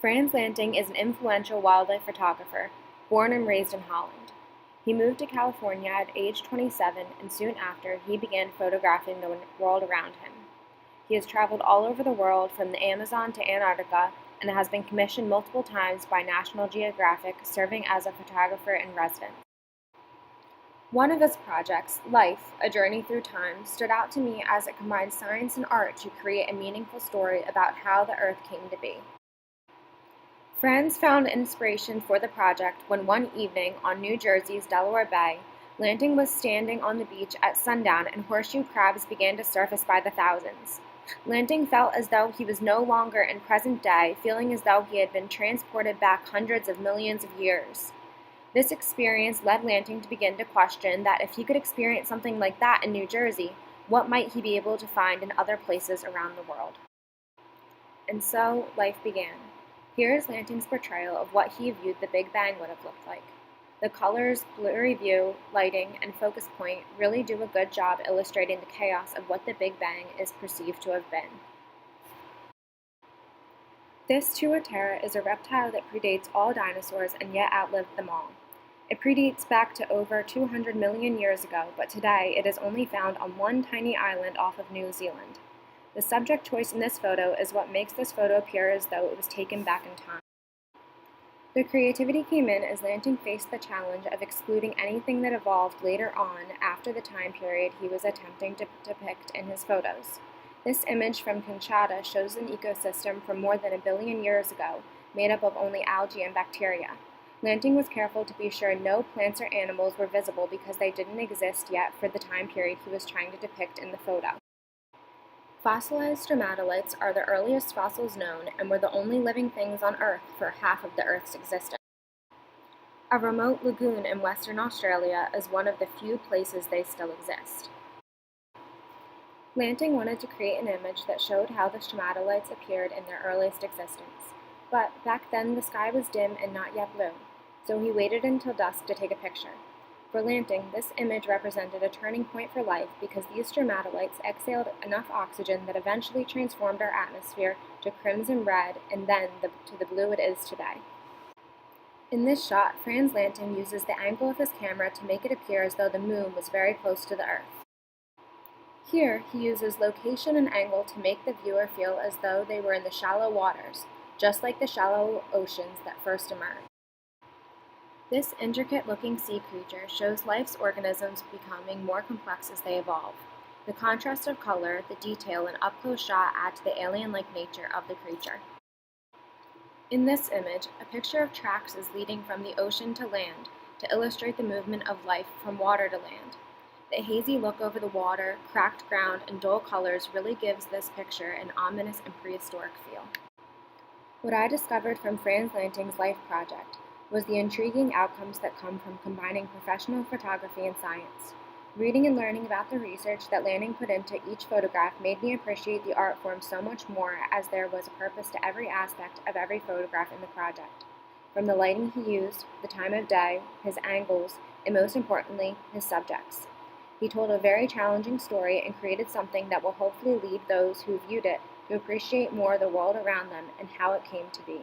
Frans Lanting is an influential wildlife photographer, born and raised in Holland. He moved to California at age 27, and soon after, he began photographing the world around him. He has traveled all over the world, from the Amazon to Antarctica, and has been commissioned multiple times by National Geographic, serving as a photographer in residence. One of his projects, Life, A Journey Through Time, stood out to me as it combined science and art to create a meaningful story about how the Earth came to be. Frans found inspiration for the project when one evening on New Jersey's Delaware Bay, Lanting was standing on the beach at sundown and horseshoe crabs began to surface by the thousands. Lanting felt as though he was no longer in present day, feeling as though he had been transported back hundreds of millions of years. This experience led Lanting to begin to question that if he could experience something like that in New Jersey, what might he be able to find in other places around the world? And so, life began. Here is Lanting's portrayal of what he viewed the Big Bang would have looked like. The colors, blurry view, lighting, and focus point really do a good job illustrating the chaos of what the Big Bang is perceived to have been. This tuatara is a reptile that predates all dinosaurs and yet outlived them all. It predates back to over 200 million years ago, but today it is only found on one tiny island off of New Zealand. The subject choice in this photo is what makes this photo appear as though it was taken back in time. The creativity came in as Lanting faced the challenge of excluding anything that evolved later on after the time period he was attempting to depict in his photos. This image from Kinshasa shows an ecosystem from more than 1 billion years ago, made up of only algae and bacteria. Lanting was careful to be sure no plants or animals were visible because they didn't exist yet for the time period he was trying to depict in the photo. Fossilized stromatolites are the earliest fossils known and were the only living things on Earth for half of the Earth's existence. A remote lagoon in Western Australia is one of the few places they still exist. Lanting wanted to create an image that showed how the stromatolites appeared in their earliest existence, but back then the sky was dim and not yet blue, so he waited until dusk to take a picture. For Lanting, this image represented a turning point for life because these stromatolites exhaled enough oxygen that eventually transformed our atmosphere to crimson red and then to the blue it is today. In this shot, Frans Lanting uses the angle of his camera to make it appear as though the moon was very close to the Earth. Here, he uses location and angle to make the viewer feel as though they were in the shallow waters, just like the shallow oceans that first emerged. This intricate-looking sea creature shows life's organisms becoming more complex as they evolve. The contrast of color, the detail, and up-close shot add to the alien-like nature of the creature. In this image, a picture of tracks is leading from the ocean to land to illustrate the movement of life from water to land. The hazy look over the water, cracked ground, and dull colors really gives this picture an ominous and prehistoric feel. What I discovered from Frans Lanting's Life project was the intriguing outcomes that come from combining professional photography and science. Reading and learning about the research that Lanting put into each photograph made me appreciate the art form so much more, as there was a purpose to every aspect of every photograph in the project. From the lighting he used, the time of day, his angles, and most importantly, his subjects. He told a very challenging story and created something that will hopefully lead those who viewed it to appreciate more the world around them and how it came to be.